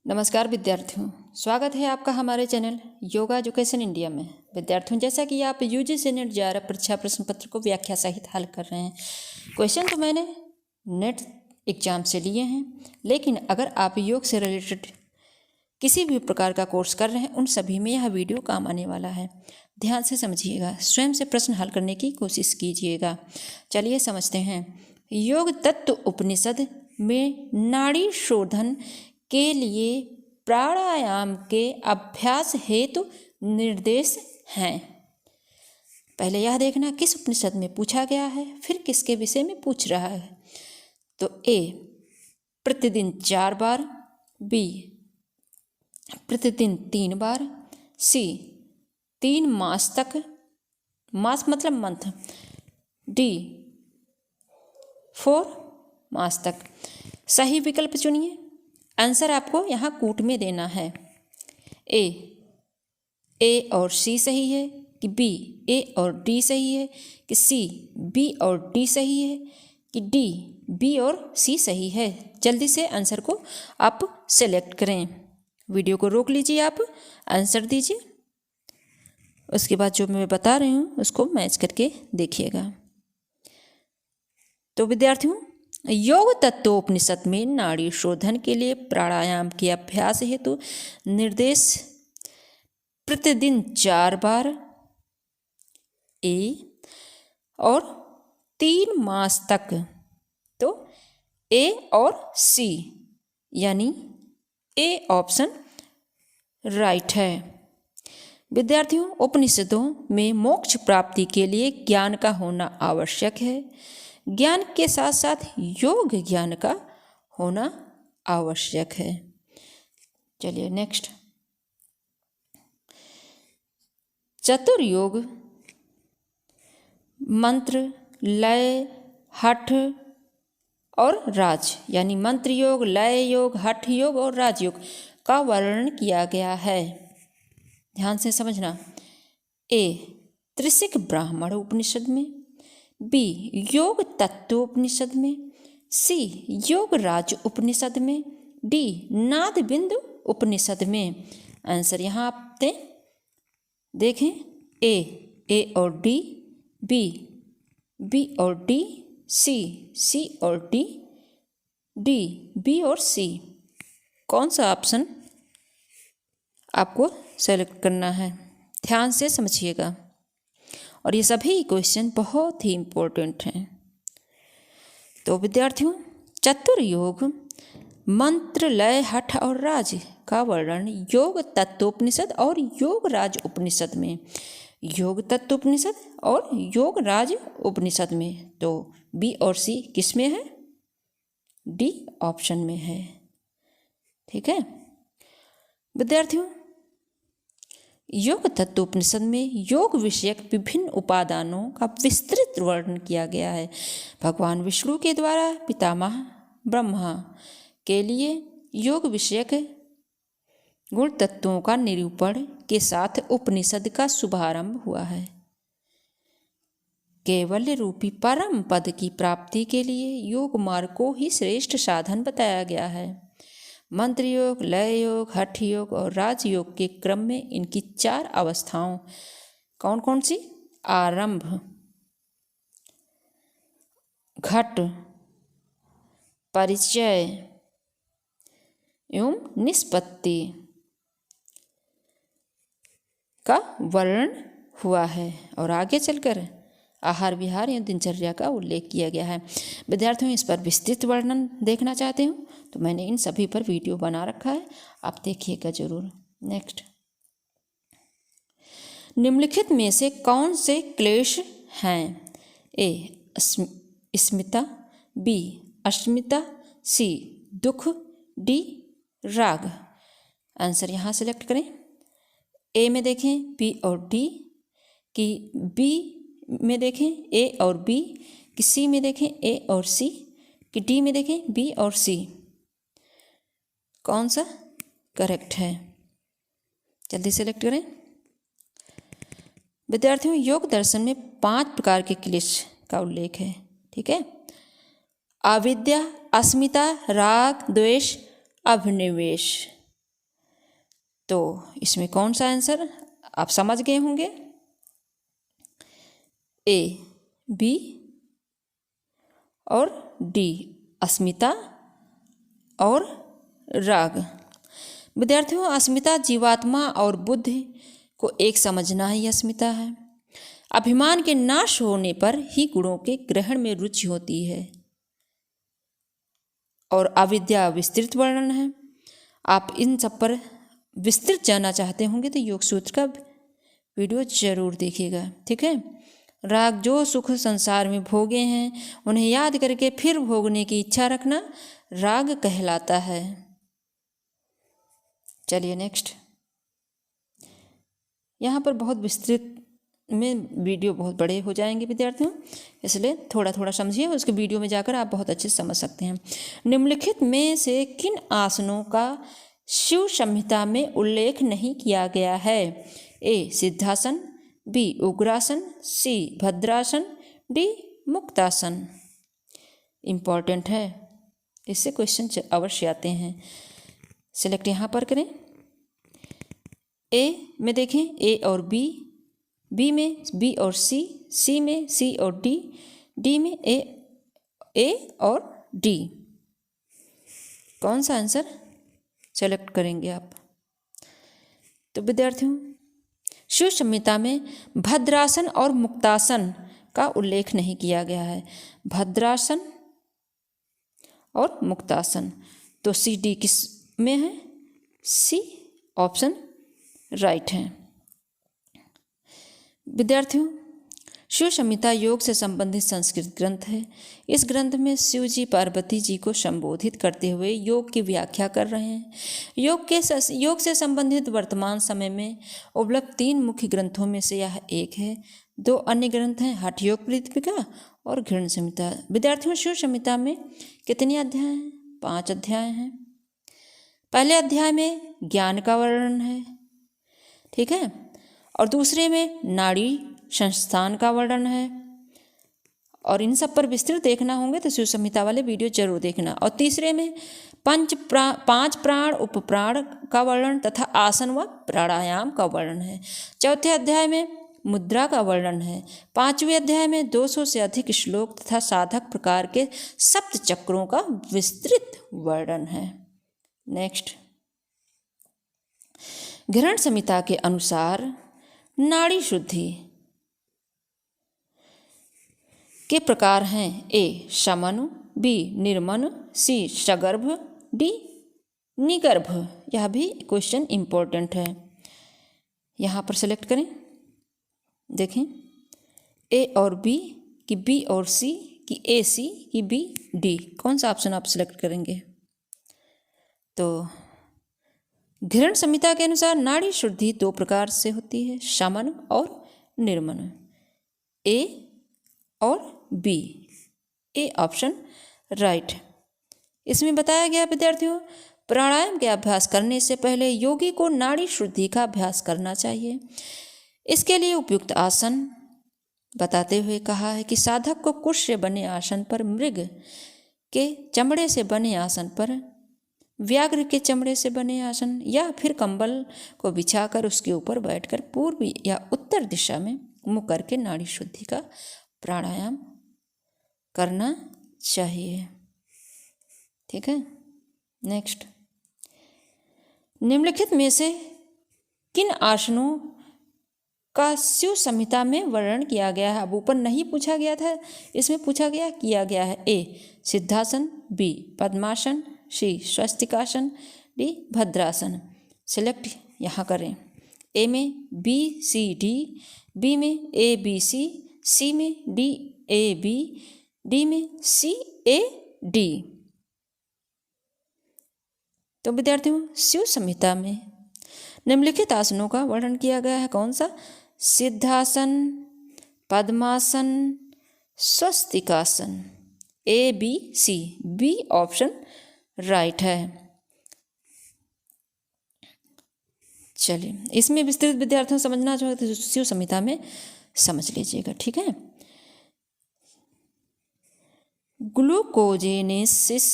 नमस्कार विद्यार्थियों, स्वागत है आपका हमारे चैनल योगा एजुकेशन इंडिया में। विद्यार्थियों, जैसा कि आप यूजीसी नेट JRF परीक्षा प्रश्न पत्र को व्याख्या सहित हल कर रहे हैं। क्वेश्चन तो मैंने नेट एग्जाम से लिए हैं, लेकिन अगर आप योग से रिलेटेड किसी भी प्रकार का कोर्स कर रहे हैं, उन सभी में यह वीडियो काम आने वाला है। ध्यान से समझिएगा, स्वयं से प्रश्न हल करने की कोशिश कीजिएगा। चलिए समझते हैं। योग तत्व उपनिषद में नाड़ी शोधन के लिए प्राणायाम के अभ्यास हेतु निर्देश हैं। पहले यह देखना किस उपनिषद में पूछा गया है, फिर किसके विषय में पूछ रहा है। तो ए प्रतिदिन 4 बार, बी प्रतिदिन 3 बार, सी 3 मास तक, मास मतलब मंथ, डी 4 मास तक। सही विकल्प चुनिए। आंसर आपको यहाँ कूट में देना है। ए और सी सही है कि बी ए और डी सही है कि सी बी और डी सही है कि डी बी और सी सही है। जल्दी से आंसर को आप सेलेक्ट करें। वीडियो को रोक लीजिए, आप आंसर दीजिए, उसके बाद जो मैं बता रही हूँ उसको मैच करके देखिएगा। तो विद्यार्थियों, योग तत्वोपनिषद में नाड़ी शोधन के लिए प्राणायाम के अभ्यास हेतु निर्देश प्रतिदिन 4 बार ए और 3 मास तक। तो ए और सी यानी ए ऑप्शन राइट है। विद्यार्थियों, उपनिषदों में मोक्ष प्राप्ति के लिए ज्ञान का होना आवश्यक है। ज्ञान के साथ साथ योग ज्ञान का होना आवश्यक है। चलिए नेक्स्ट। चतुर्योग मंत्र, लय, हठ और राज यानी मंत्र योग, लय योग, हठ योग और राजयोग का वर्णन किया गया है। ध्यान से समझना। ए त्रिशिक ब्राह्मण उपनिषद में, बी योग तत्वोपनिषद में, सी योग राज उपनिषद में, डी नाद बिंदु उपनिषद में। आंसर यहाँ आप देखें। ए और डी, बी और डी, सी और डी, डी बी और सी। कौन सा ऑप्शन आपको सेलेक्ट करना है? ध्यान से समझिएगा, और ये सभी क्वेश्चन बहुत ही इम्पोर्टेंट हैं। तो विद्यार्थियों, चतुर्योग मंत्र, लय, हठ और राज का वर्णन योग तत्वोपनिषद और योग राज उपनिषद में, योग तत्वोपनिषद और योग राज उपनिषद में। तो बी और सी किस में है? डी ऑप्शन में है। ठीक है विद्यार्थियों, योग तत्वोपनिषद में योग विषयक विभिन्न उपादानों का विस्तृत वर्णन किया गया है। भगवान विष्णु के द्वारा पितामह ब्रह्मा के लिए योग विषयक गुण तत्वों का निरूपण के साथ उपनिषद का शुभारंभ हुआ है। कैवल्य रूपी परम पद की प्राप्ति के लिए योग मार्ग को ही श्रेष्ठ साधन बताया गया है। मंत्र योग, लय योग, हठ योग और राजयोग के क्रम में इनकी 4 अवस्थाओं कौन कौन सी? आरंभ, घट, परिचय एवं निष्पत्ति का वर्णन हुआ है, और आगे चलकर आहार विहार या दिनचर्या का उल्लेख किया गया है। विद्यार्थियों, इस पर विस्तृत वर्णन देखना चाहते हो तो मैंने इन सभी पर वीडियो बना रखा है, आप देखिएगा जरूर। नेक्स्ट। निम्नलिखित में से कौन से क्लेश हैं? ए स्मिता, बी अस्मिता, सी दुख, डी राग। आंसर यहाँ सेलेक्ट करें। ए में देखें बी और डी, कि बी में देखें ए और बी, कि सी में देखें ए और सी, कि डी में देखें बी और सी। कौन सा करेक्ट है? जल्दी सेलेक्ट करें। विद्यार्थियों, योग दर्शन में 5 प्रकार के क्लेश का उल्लेख है। ठीक है, अविद्या, अस्मिता, राग, द्वेष, अभिनिवेश। तो इसमें कौन सा आंसर आप समझ गए होंगे? ए, बी और डी, अस्मिता और राग। विद्यार्थियों, अस्मिता जीवात्मा और बुद्धि को एक समझना ही अस्मिता है। अभिमान के नाश होने पर ही गुणों के ग्रहण में रुचि होती है। और अविद्या विस्तृत वर्णन है। आप इन सब पर विस्तृत जानना चाहते होंगे तो योग सूत्र का वीडियो जरूर देखिएगा, ठीक है। राग, जो सुख संसार में भोगे हैं उन्हें याद करके फिर भोगने की इच्छा रखना राग कहलाता है। चलिए नेक्स्ट। यहाँ पर बहुत विस्तृत में वीडियो बहुत बड़े हो जाएंगे विद्यार्थियों, इसलिए थोड़ा थोड़ा समझिए, उसके वीडियो में जाकर आप बहुत अच्छे से समझ सकते हैं। निम्नलिखित में से किन आसनों का शिव संहिता में उल्लेख नहीं किया गया है? ए, सिद्धासन, बी, उग्रासन, सी, भद्रासन, डी, मुक्तासन। इम्पॉर्टेंट है, इससे क्वेश्चन अवश्य आते हैं। सिलेक्ट यहाँ पर करें। ए में देखें ए और बी, बी में बी और सी में सी और डी, डी में ए और डी। कौन सा आंसर सेलेक्ट करेंगे आप? तो विद्यार्थियों, शिव संहिता में भद्रासन और मुक्तासन का उल्लेख नहीं किया गया है। भद्रासन और मुक्तासन, तो सी डी किस में है? सी ऑप्शन राइट है। विद्यार्थियों, शिव संहिता योग से संबंधित संस्कृत ग्रंथ है। इस ग्रंथ में शिव जी पार्वती जी को संबोधित करते हुए योग की व्याख्या कर रहे हैं। योग से संबंधित वर्तमान समय में उपलब्ध 3 मुख्य ग्रंथों में से यह एक है। 2 अन्य ग्रंथ हैं, हठ योग प्रदीपिका और घृण संहिता। विद्यार्थियों, शिव संहिता में कितने अध्याय हैं? 5 अध्याय हैं। पहले अध्याय में ज्ञान का वर्णन है, ठीक है, और दूसरे में नाड़ी संस्थान का वर्णन है। और इन सब पर विस्तृत देखना होंगे तो शिव संहिता वाले वीडियो जरूर देखना। और तीसरे में 5 प्राण उपप्राण का वर्णन तथा आसन व प्राणायाम का वर्णन है। चौथे अध्याय में मुद्रा का वर्णन है। 5वें अध्याय में 200 से अधिक श्लोक तथा साधक प्रकार के सप्त चक्रों का विस्तृत वर्णन है। नेक्स्ट, घृण संहिता के अनुसार नाड़ी शुद्धि के प्रकार हैं। ए, शमन, बी, निर्मन, सी, सगर्भ, डी, निगर्भ। यह भी क्वेश्चन इंपॉर्टेंट है, यहाँ पर सेलेक्ट करें। देखें, ए और बी कि बी और सी कि ए सी कि बी डी, कौन सा ऑप्शन आप सेलेक्ट करेंगे? तो घृण संहिता के अनुसार नाड़ी शुद्धि 2 प्रकार से होती है, शमन और निर्मन। ए और बी, ए ऑप्शन राइट। इसमें बताया गया विद्यार्थियों, प्राणायाम के अभ्यास करने से पहले योगी को नाड़ी शुद्धि का अभ्यास करना चाहिए। इसके लिए उपयुक्त आसन बताते हुए कहा है कि साधक को कुश से बने आसन पर, मृग के चमड़े से बने आसन पर, व्याघ्र के चमड़े से बने आसन या फिर कंबल को बिछाकर उसके ऊपर बैठकर पूर्व या उत्तर दिशा में मुँह करके नाड़ी शुद्धि का प्राणायाम करना चाहिए, ठीक है। नेक्स्ट, निम्नलिखित में से किन आसनों का शिव संहिता में वर्णन किया गया है? अब ऊपर नहीं पूछा गया था, इसमें पूछा गया किया गया है। ए, सिद्धासन, बी, पद्मासन, सी, स्वस्तिकासन, डी, भद्रासन। सिलेक्ट यहाँ करें। ए में बी सी डी, बी में ए बी सी में डी ए बी, डी में सी ए डी। तो विद्यार्थियों, शिव संहिता में निम्नलिखित आसनों का वर्णन किया गया है। कौन सा? Siddhasana, Padmasana, Swastikasana. A B C, B option right है। चलिए, इसमें विस्तृत विद्यार्थियों समझना चाहते तो शिव संहिता में समझ लीजिएगा, ठीक है। ग्लूकोजेनेसिस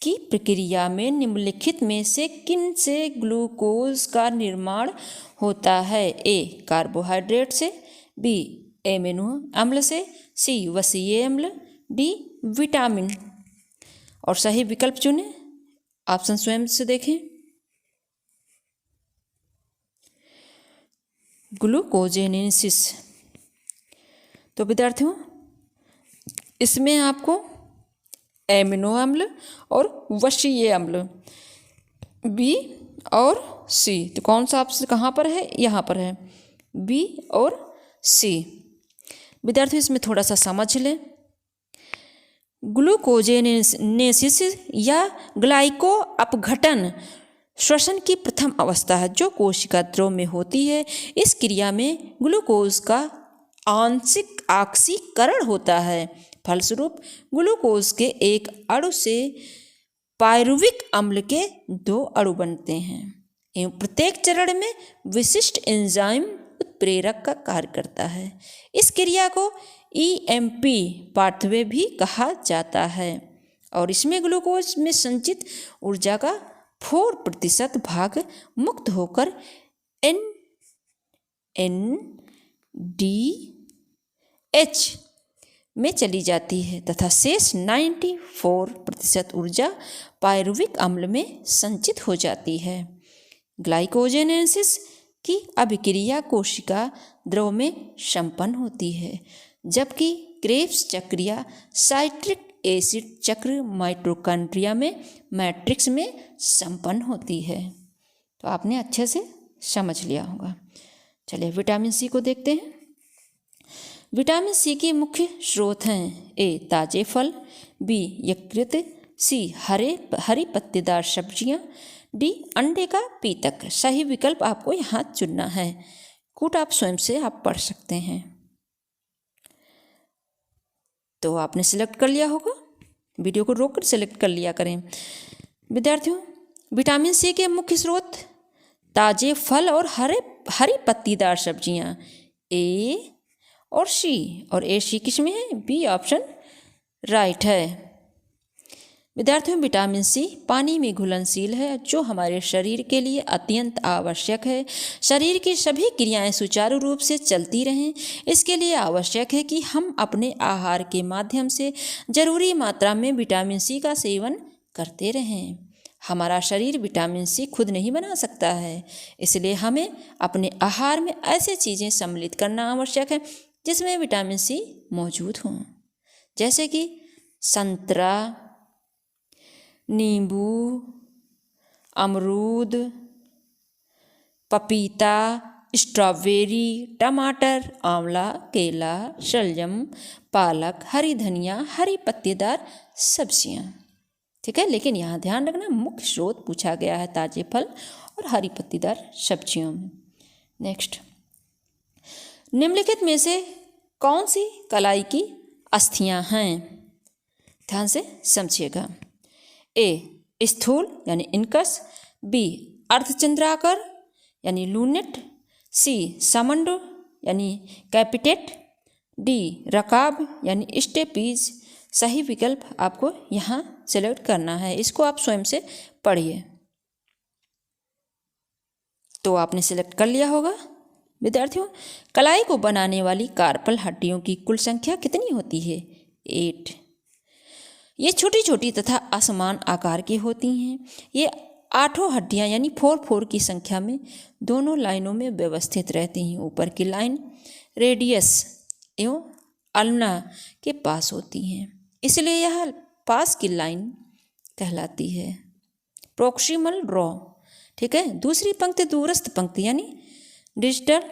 की प्रक्रिया में निम्नलिखित में से किन से ग्लूकोज का निर्माण होता है? ए कार्बोहाइड्रेट से, बी एमिनो अम्ल से, सी वसीय अम्ल, डी विटामिन। और सही विकल्प चुनें। ऑप्शन स्वयं से देखें। ग्लूकोजेनेसिस। तो विद्यार्थियों इसमें आपको एमिनो अम्ल और वसीय अम्ल बी और सी, तो कौन सा ऑप्शन कहाँ पर है? यहाँ पर है बी और सी। विद्यार्थियों इसमें थोड़ा सा समझ लें। ग्लूकोजेनेसिस या ग्लाइको अपघटन श्वसन की प्रथम अवस्था है जो कोशिका द्रव में होती है। इस क्रिया में ग्लूकोज का आंशिक ऑक्सीकरण होता है। फलस्वरूप ग्लूकोज के एक अणु से पायरुविक अम्ल के 2 अणु बनते हैं एवं प्रत्येक चरण में विशिष्ट एंजाइम उत्प्रेरक का कार्य करता है। इस क्रिया को ईएमपी पाथवे भी कहा जाता है और इसमें ग्लूकोज में संचित ऊर्जा का 4% भाग मुक्त होकर NADH में चली जाती है तथा शेष 94% ऊर्जा पायरुविक अम्ल में संचित हो जाती है। ग्लाइकोजेनेसिस की अभिक्रिया कोशिका द्रव में संपन्न होती है, जबकि क्रेब्स चक्रिया साइट्रिक एसिड चक्र माइटोकॉन्ड्रिया में मैट्रिक्स में संपन्न होती है। तो आपने अच्छे से समझ लिया होगा। चलिए विटामिन सी को देखते हैं। विटामिन सी के मुख्य स्रोत हैं ए ताजे फल, बी यकृत, सी हरी पत्तेदार सब्जियां, डी अंडे का पीतक। सही विकल्प आपको यहाँ चुनना है। कूट आप स्वयं से आप पढ़ सकते हैं। तो आपने सिलेक्ट कर लिया होगा। वीडियो को रोककर सिलेक्ट कर लिया करें। विद्यार्थियों विटामिन सी के मुख्य स्रोत ताजे फल और हरी पत्तीदार सब्जियां ए और सी, और ए सी किस में है? बी ऑप्शन राइट है। विद्यार्थियों विटामिन सी पानी में घुलनशील है जो हमारे शरीर के लिए अत्यंत आवश्यक है। शरीर की सभी क्रियाएं सुचारू रूप से चलती रहें, इसके लिए आवश्यक है कि हम अपने आहार के माध्यम से जरूरी मात्रा में विटामिन सी का सेवन करते रहें। हमारा शरीर विटामिन सी खुद नहीं बना सकता है, इसलिए हमें अपने आहार में ऐसी चीज़ें सम्मिलित करना आवश्यक है जिसमें विटामिन सी मौजूद हों, जैसे कि संतरा, नींबू, अमरूद, पपीता, स्ट्रॉबेरी, टमाटर, आंवला, केला, शलजम, पालक, हरी धनिया, हरी पत्तेदार सब्जियां। ठीक है, लेकिन यहाँ ध्यान रखना मुख्य स्रोत पूछा गया है ताजे फल और हरी पत्तेदार सब्जियों में। नेक्स्ट, निम्नलिखित में से कौन सी कलाई की अस्थियां हैं? ध्यान से समझिएगा। ए स्थूल यानी इनकस, बी अर्धचंद्राकार यानी लूनेट, सी समंडो यानी कैपिटेट, डी रकाब यानी स्टेपीज। सही विकल्प आपको यहाँ सेलेक्ट करना है। इसको आप स्वयं से पढ़िए। तो आपने सेलेक्ट कर लिया होगा। विद्यार्थियों कलाई को बनाने वाली कार्पल हड्डियों की कुल संख्या कितनी होती है? 8। ये छोटी छोटी तथा असमान आकार की होती हैं। ये 8 हड्डियां यानी 4 की संख्या में दोनों लाइनों में व्यवस्थित रहती हैं। ऊपर की लाइन रेडियस एवं अल्ना के पास होती हैं, इसलिए यह पास की लाइन कहलाती है। प्रोक्सिमल रो, ठीक है। दूसरी पंक्ति दूरस्थ पंक्ति यानी डिजिटल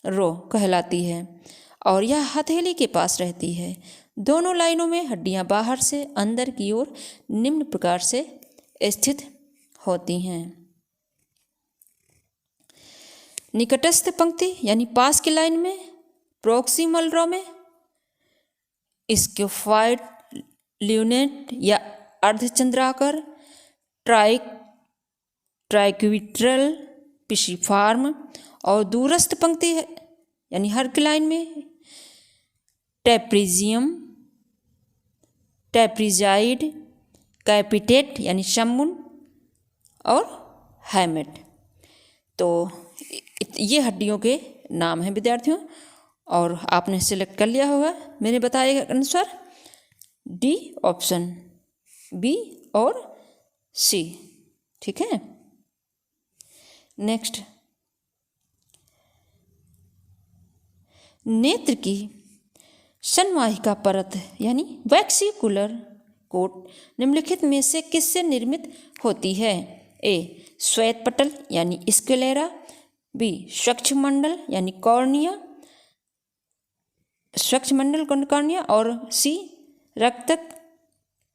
रो कहलाती है और यह हथेली के पास रहती है। दोनों लाइनों में हड्डियां बाहर से अंदर की ओर निम्न प्रकार से स्थित होती हैं। निकटस्थ पंक्ति यानी पास की लाइन में प्रोक्सिमल रो में स्क्वायड, ल्यूनेट या अर्धचंद्राकार, ट्राइक्विट्रल, पिशीफार्म, और दूरस्थ पंक्ति है यानी हर की लाइन में ट्रेपीजियम, ट्रेपीजाइड, कैपिटेट यानी सम्मुन और हैमेट। तो ये हड्डियों के नाम हैं विद्यार्थियों, और आपने सिलेक्ट कर लिया होगा मेरे बताए अनुसार डी ऑप्शन, बी और सी। ठीक है। नेक्स्ट, नेत्र की संवाहिका परत यानी वैक्सीकुलर कोट निम्नलिखित में से किससे निर्मित होती है? ए श्वेत पटल यानी स्क्लेरा, बी स्वच्छमंडल यानी कॉर्निया, स्वच्छमंडल कॉर्निया, और सी रक्तक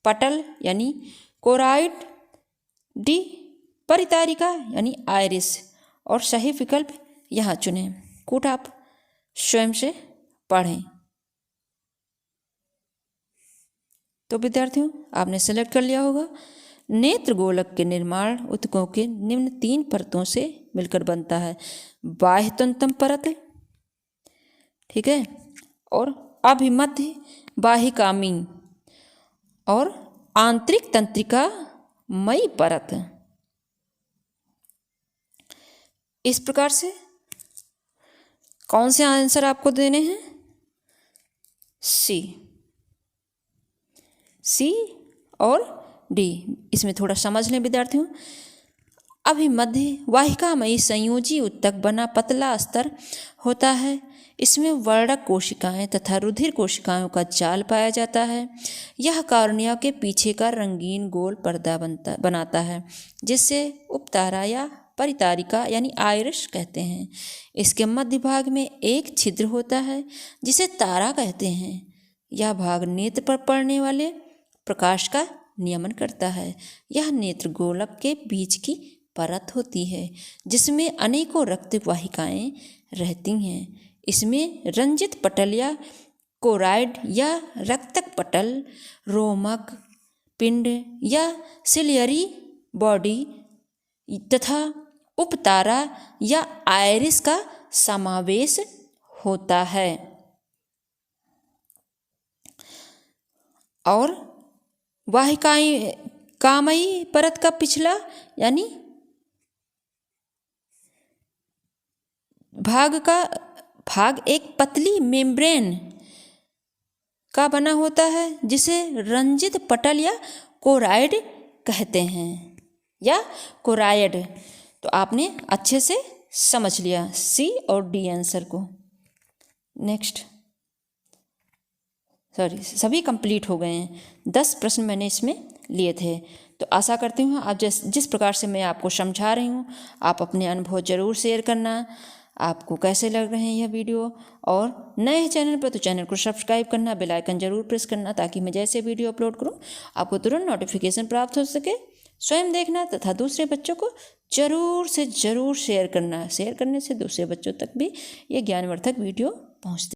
पटल यानी कोराइड, डी परितारिका यानी आयरिस। और सही विकल्प यहाँ चुनें। कोट आप स्वयं से पढ़ें। तो विद्यार्थियों आपने सेलेक्ट कर लिया होगा। नेत्र गोलक के निर्माण ऊतकों के निम्न 3 परतों से मिलकर बनता है। बाह्य तंतुम परत, ठीक है, और अभिमध्य बाहिकामी और आंतरिक तंत्रिका मई परत। इस प्रकार से कौन से आंसर आपको देने हैं? सी और डी। इसमें थोड़ा समझ लें विद्यार्थियों। अभिमध्य वाहिकामयी संयोजी ऊतक बना पतला अस्तर होता है। इसमें वर्णक कोशिकाएं तथा रुधिर कोशिकाओं का जाल पाया जाता है। यह कॉर्निया के पीछे का रंगीन गोल पर्दा बनाता है, जिससे उपतारा या परितारिका यानी आइरिस कहते हैं। इसके मध्य भाग में एक छिद्र होता है जिसे तारा कहते हैं। यह भाग नेत्र पर पड़ने वाले प्रकाश का नियमन करता है। यह नेत्र गोलक के बीच की परत होती है, जिसमें अनेकों रक्त वाहिकाएं रहती हैं। इसमें रंजित पटल या कोराइड या रक्तक पटल, रोमक पिंड या सिलियरी बॉडी तथा उपतारा या आयरिस का समावेश होता है। और वाहिकामयी परत का पिछला यानी भाग एक पतली मेम्ब्रेन का बना होता है, जिसे रंजित पटल या कोराइड कहते हैं, या कोराइड। तो आपने अच्छे से समझ लिया सी और डी आंसर को। नेक्स्ट, सभी कंप्लीट हो गए हैं। 10 प्रश्न मैंने इसमें लिए थे। तो आशा करती हूँ आप जिस प्रकार से मैं आपको समझा रही हूँ, आप अपने अनुभव ज़रूर शेयर करना। आपको कैसे लग रहे हैं यह वीडियो, और नए चैनल पर तो चैनल को सब्सक्राइब करना, बेल आइकन जरूर प्रेस करना, ताकि मैं जैसे वीडियो अपलोड करूँ आपको तुरंत नोटिफिकेशन प्राप्त हो सके। स्वयं देखना तथा दूसरे बच्चों को ज़रूर से ज़रूर शेयर करना। शेयर करने से दूसरे बच्चों तक भी ये ज्ञानवर्धक वीडियो पहुँचती